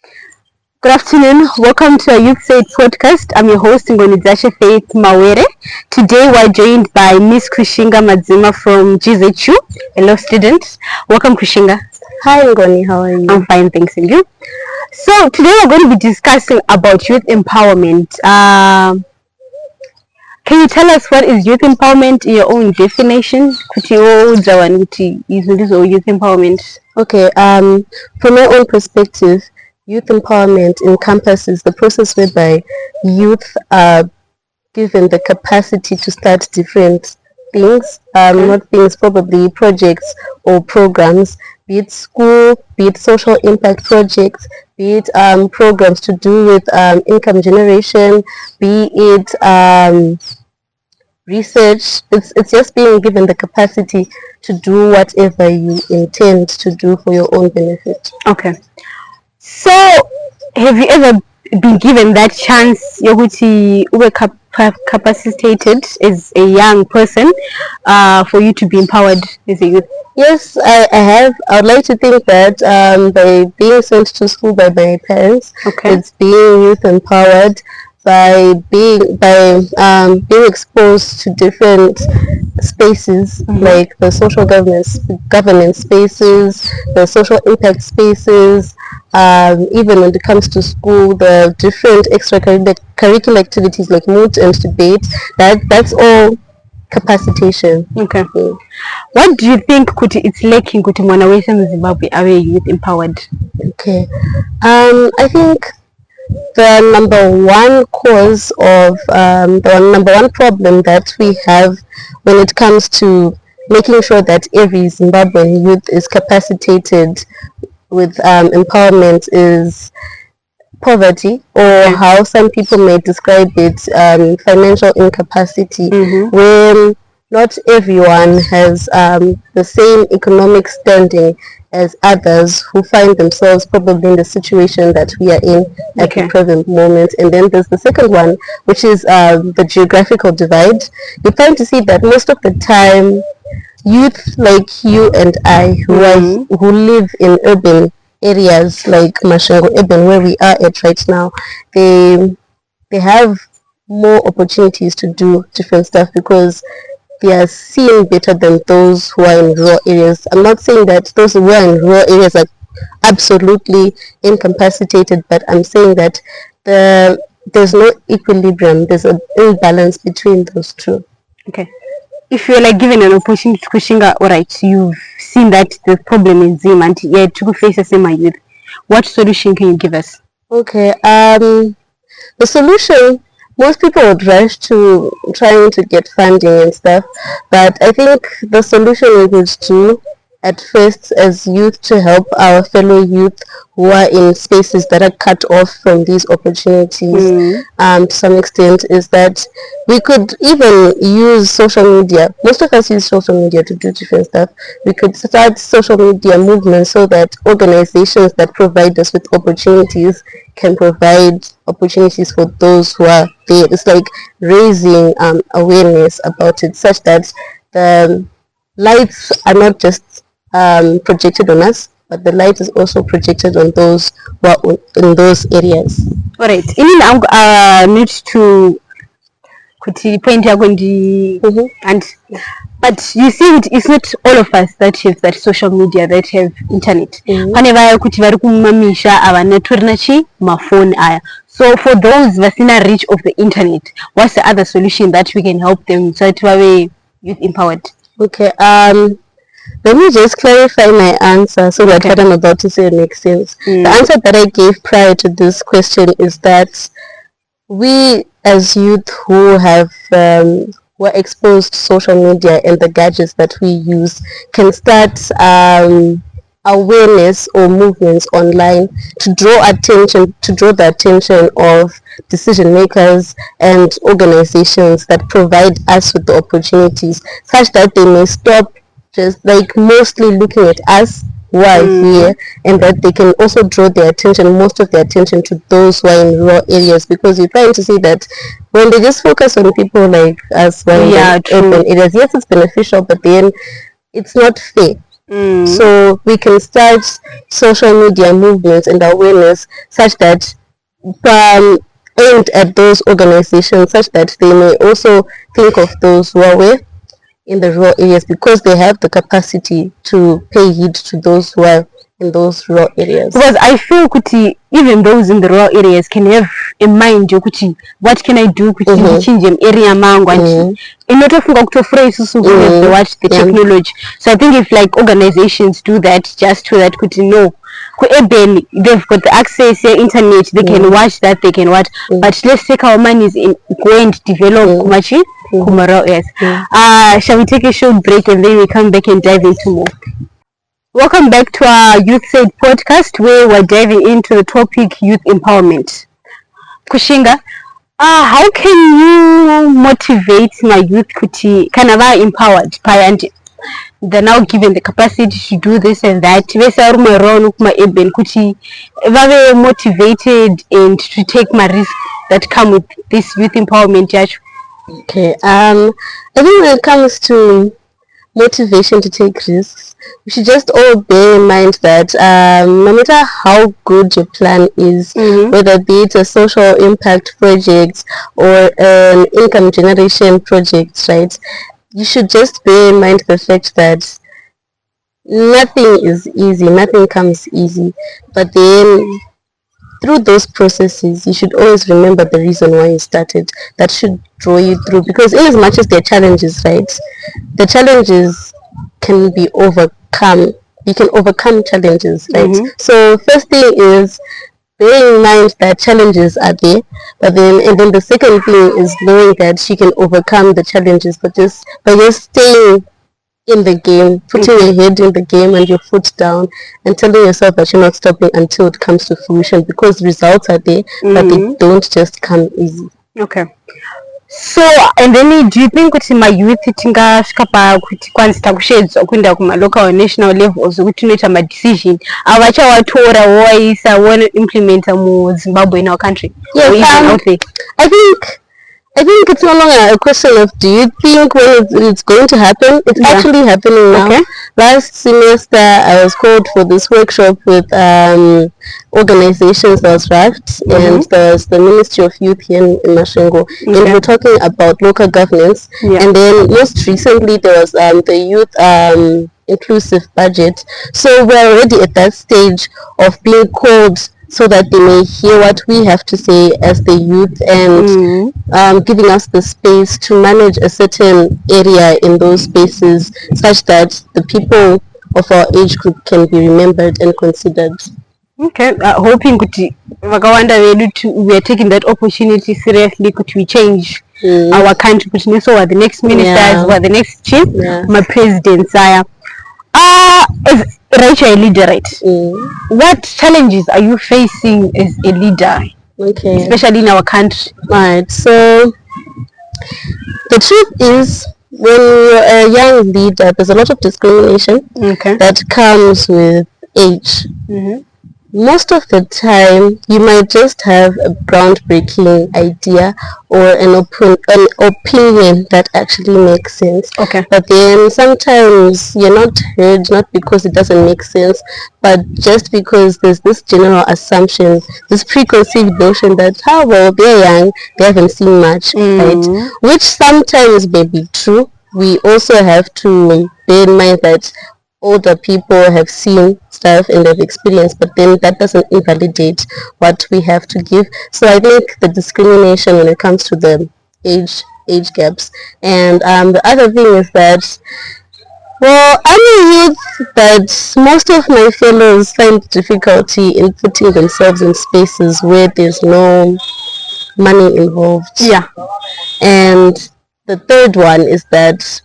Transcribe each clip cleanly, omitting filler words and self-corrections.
Good afternoon. Welcome to our Youth Said podcast. I'm your host, Ngonidzashe Faith Mawere. Today we're joined by Miss Tashinga Madzima from GZU. Hello, students. Welcome, Tashinga. Hi, Ngoni. How are you? I'm fine, thanks. And you? So today we're going to be discussing about youth empowerment. Can you tell us what is youth empowerment in your own definition? Kuti youth empowerment. Okay. From my own perspective, youth empowerment encompasses the process whereby youth are given the capacity to start different things, not things, probably projects or programs, be it school, be it social impact projects, be it programs to do with income generation, be it research. It's just being given the capacity to do whatever you intend to do for your own benefit. Okay. So, have you ever been given that chance, Yoguti, capacitated as a young person for you to be empowered as a youth? Yes, I have. I would like to think that by being sent to school by my parents, it's being youth empowered by being exposed to different spaces, like the social governance spaces, the social impact spaces. Even when it comes to school, the different extracurricular activities like moot and debate, that's all capacitation. Okay. What do you think it's lacking kuti mwana wese muZimbabwe ave youth empowered? Okay. I think the number one cause of the number one problem that we have when it comes to making sure that every Zimbabwean youth is capacitated with empowerment is poverty, or how some people may describe it, financial incapacity, when not everyone has the same economic standing as others who find themselves probably in the situation that we are in at the present moment. And then there's the second one, which is the geographical divide. You find to see that most of the time youth like you and I who live in urban areas like Mashango Urban, where we are at right now, they have more opportunities to do different stuff because they are seeing better than those who are in rural areas. I'm not saying that those who are in rural areas are absolutely incapacitated, but I'm saying that there's no equilibrium, there's an imbalance between those two. Okay. If you're like given an opportunity to Kushinga, alright, you've seen that the problem is Zim and yet to face the same youth, what solution can you give us? Okay, the solution, most people would rush to trying to get funding and stuff, but I think the solution is to, at first, as youth, to help our fellow youth who are in spaces that are cut off from these opportunities to some extent, is that we could even use social media. Most of us use social media to do different stuff. We could start social media movements so that organizations that provide us with opportunities can provide opportunities for those who are there. It's like raising awareness about it, such that the lights are not just projected on us, but the light is also projected on those who are in those areas. All right. Need to point and but you see it's not all of us that have that social media, that have internet. So for those vasina reach of the internet, what's the other solution that we can help them so that we youth empowered? Okay, let me just clarify my answer so that what I'm about to say makes sense. The answer that I gave prior to this question is that we as youth who have were exposed to social media and the gadgets that we use can start awareness or movements online to draw the attention of decision makers and organizations that provide us with the opportunities, such that they may stop just like mostly looking at us who are here, and that they can also draw most of their attention to those who are in rural areas, because you're trying to see that when they just focus on people like us, urban areas, yes, it's beneficial, but then it's not fair. So we can start social media movements and awareness such that aimed at those organizations, such that they may also think of those who are aware in the rural areas, because they have the capacity to pay heed to those who are in those rural areas. Because I feel kuti even those in the rural areas can have a mind yokuti what can I do kuti ndichinje area mangu and inotofunga kutofura isusu because they watch the technology. So I think if like organizations do that just so that kuti no ku-urban they've got the access to internet, they can watch that, they can watch, but let's take our monies in go and develop kumachi kumaro. Yes. Shall we take a short break and then we come back and dive into more? Welcome back to our Youth Said podcast, where we're diving into the topic youth empowerment. Kushinga, how can you motivate my youth kuti kind of empowered by and they're now given the capacity to do this and that? Kuti very motivated and to take my risk that come with this youth empowerment. Okay. I think when it comes to motivation to take risks, we should just all bear in mind that no matter how good your plan is, whether be it a social impact project or an income generation project, right, you should just bear in mind the fact that nothing is easy, nothing comes easy, but then through those processes you should always remember the reason why you started. That should draw you through, because in as much as there are challenges, right, the challenges can be overcome. You can overcome challenges, right? So first thing is bearing in mind that challenges are there, but then the second thing is knowing that you can overcome the challenges, but just by just staying in the game, putting your head in the game and your foot down, and telling yourself that you're not stopping until it comes to fruition, because results are there, but they don't just come easy. Okay. So, and then do you think kuti my youth tingasvika pakuti kwanisa kushedzwa kuenda kuma local or national levels kuti unoita ma decision avachawatora woisa wona implementa mu Zimbabwe, in our country? Yes, I think it's no longer a question of do you think when it's going to happen. It's actually happening now. Okay. Last semester I was called for this workshop with organizations that was RAFT and there's the Ministry of Youth here in Mashengo, and we're talking about local governance, and then most recently there was the youth inclusive budget. So we're already at that stage of being called so that they may hear what we have to say as the youth, and giving us the space to manage a certain area in those spaces such that the people of our age group can be remembered and considered. Okay, hoping kuti vakawanda vedu we are taking that opportunity seriously, kuti we change our country, kuti neso what the next ministers, what the next chief, my presidents are. As Rachel, a leader, right? What challenges are you facing as a leader? Okay. Especially in our country. Right. So the truth is, when you're a young leader, there's a lot of discrimination that comes with age. Most of the time, you might just have a groundbreaking idea or an opinion that actually makes sense. Okay. But then sometimes you're not heard, not because it doesn't make sense, but just because there's this general assumption, this preconceived notion that, oh, well, they're young, they haven't seen much, right? Which sometimes may be true. We also have to bear in mind that older people have seen stuff and they've experienced, but then that doesn't invalidate what we have to give. So I think the discrimination when it comes to the age gaps, and the other thing is that, well, I'm a youth, but most of my fellows find difficulty in putting themselves in spaces where there's no money involved. Yeah. And the third one is that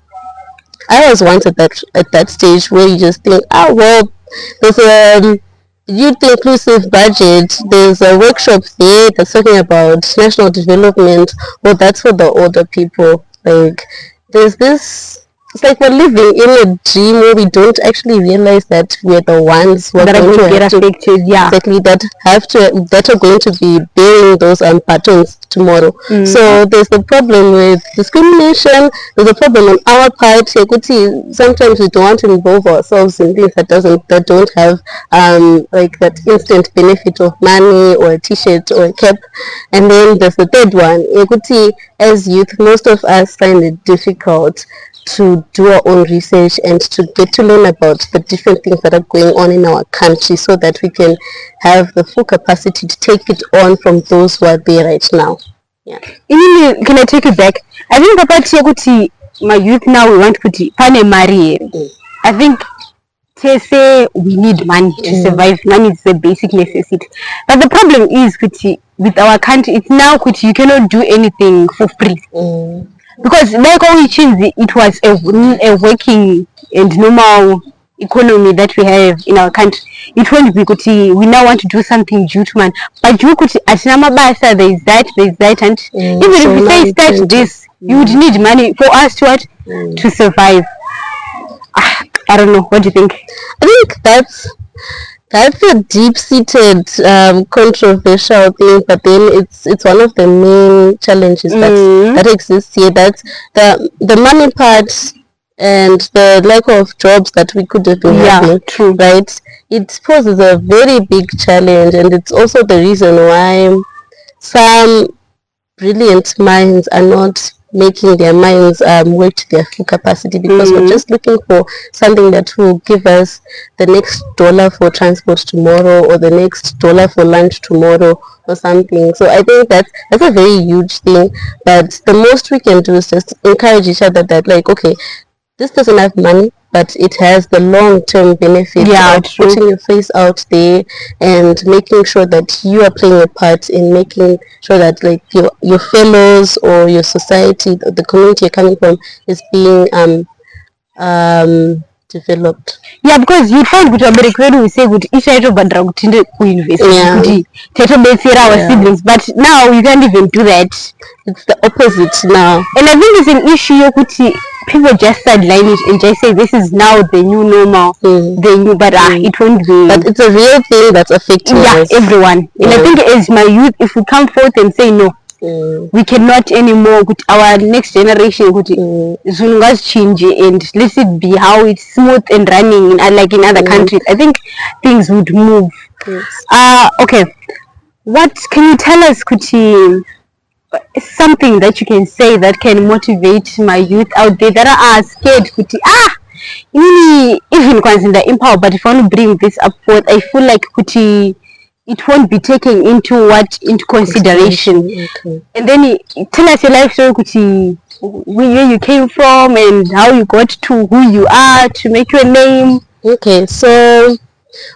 I was once at that stage where you just think, oh, well, there's a youth inclusive budget, there's a workshop there that's talking about national development. Well, that's for the older people. Like, there's this it's like we're living in a dream where we don't actually realize that we're the ones who are that are going going to to get affected. Yeah, exactly, that are going to be bearing those patterns tomorrow. So there's the problem with discrimination. There's a problem on our part. Sometimes we don't want to involve ourselves in things that don't have like that instant benefit of money or a t-shirt or a cap. And then there's the third one. As youth, most of us find it difficult to do our own research and to get to learn about the different things that are going on in our country so that we can have the full capacity to take it on from those who are there right now. Yeah. Can I take it back? I think about my youth now we want to pane mari. I think they say we need money to survive. Money is the basic necessity. But the problem is with our country, it's now you cannot do anything for free. Because like all it was a working and normal economy that we have in our country. It won't be we now want to do something due to man. But you could at Namabasa there is that, and even if you say start this, you would need money for us to to survive. I don't know. What do you think? I think that's a deep-seated, controversial thing, but then it's one of the main challenges that exists here. That's the money part and the lack of jobs that we could have been having, true. Right? It poses a very big challenge, and it's also the reason why some brilliant minds are not making their minds work to their full capacity, because we're just looking for something that will give us the next dollar for transport tomorrow or the next dollar for lunch tomorrow or something. So I think that's a very huge thing, but the most we can do is just encourage each other that, like, okay, this doesn't have money, but it has the long-term benefit of putting your face out there and making sure that you are playing a part in making sure that, like, your fellows or your society, the community you're coming from, is being developed. Yeah, because you find good America we say good each item but university our siblings, but now you can't even do that. It's the opposite now. And I think it's an issue people just sideline it and just say this is now the new normal, but it won't be. But it's a real thing that's affecting us. Everyone. And I think as my youth, if we come forth and say no, we cannot anymore. Our next generation soon change, and let it be how it's smooth and running like in other countries. I think things would move. Okay, what can you tell us, something that you can say that can motivate my youth out there that are scared even in the empower, but if I want to bring this up forth, I feel like it won't be taken into consideration. And then tell us your life story, where you came from and how you got to who you are to make your name. Okay, so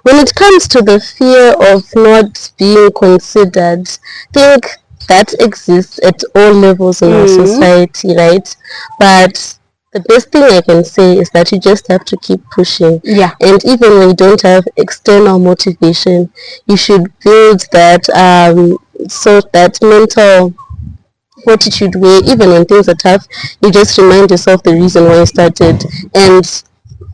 when it comes to the fear of not being considered, I think that exists at all levels in our society, right? But the best thing I can say is that you just have to keep pushing. Yeah. And even when you don't have external motivation, you should build that that mental fortitude where even when things are tough, you just remind yourself the reason why you started. And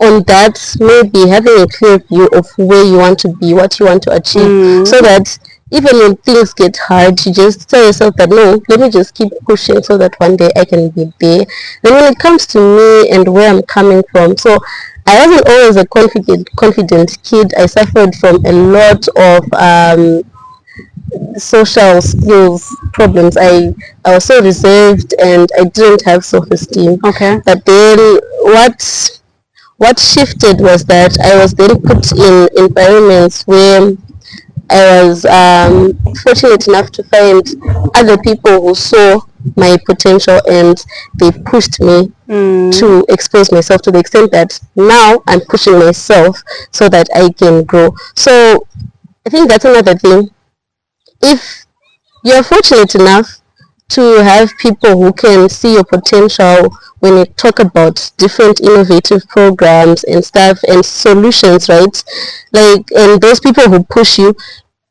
on that, maybe having a clear view of where you want to be, what you want to achieve, so that even when things get hard, you just tell yourself that, no, let me just keep pushing so that one day I can be there. Then when it comes to me and where I'm coming from, so I wasn't always a confident kid. I suffered from a lot of social skills problems. I was so reserved and I didn't have self-esteem. Okay. But then what shifted was that I was then put in environments where I was fortunate enough to find other people who saw my potential and they pushed me to expose myself to the extent that now I'm pushing myself so that I can grow. So I think that's another thing. If you're fortunate enough to have people who can see your potential when you talk about different innovative programs and stuff and solutions, right? Like, and those people who push you,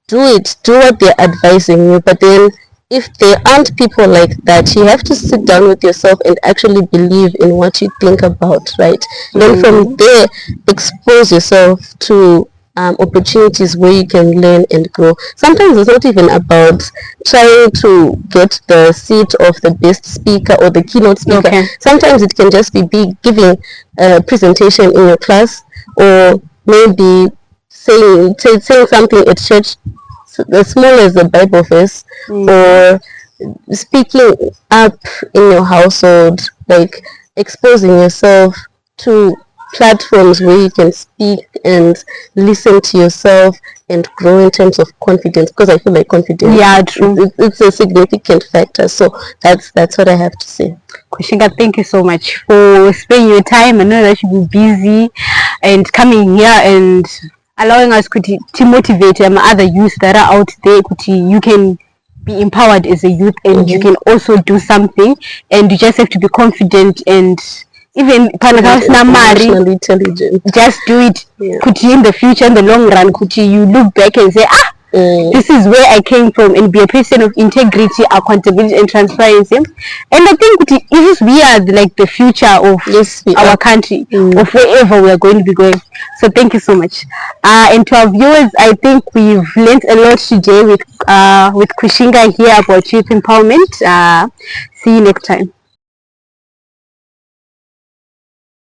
do it, do what they're advising you, but then if there aren't people like that, you have to sit down with yourself and actually believe in what you think about, right? Then from there, expose yourself to opportunities where you can learn and grow. Sometimes it's not even about trying to get the seat of the best speaker or the keynote speaker. Okay. Sometimes it can just be giving a presentation in your class, or maybe saying something at church, as small as the Bible verse, or speaking up in your household, like exposing yourself to platforms where you can speak and listen to yourself and grow in terms of confidence, because I feel like confidence, Yeah, true. it's a significant factor. So that's what I have to say. Kushinga, thank you so much for spending your time. I know that you'll be busy and coming here and allowing us to motivate other youth that are out there. You can be empowered as a youth, and you can also do something, and you just have to be confident and even Emotionally intelligent. just do it. Yeah. In the future, in the long run, you look back and say, this is where I came from, and be a person of integrity, accountability, and transparency. And I think we are like the future of our country, of wherever we are going to be going. So thank you so much. And to our viewers, I think we've learned a lot today with Kushinga here about youth empowerment. See you next time.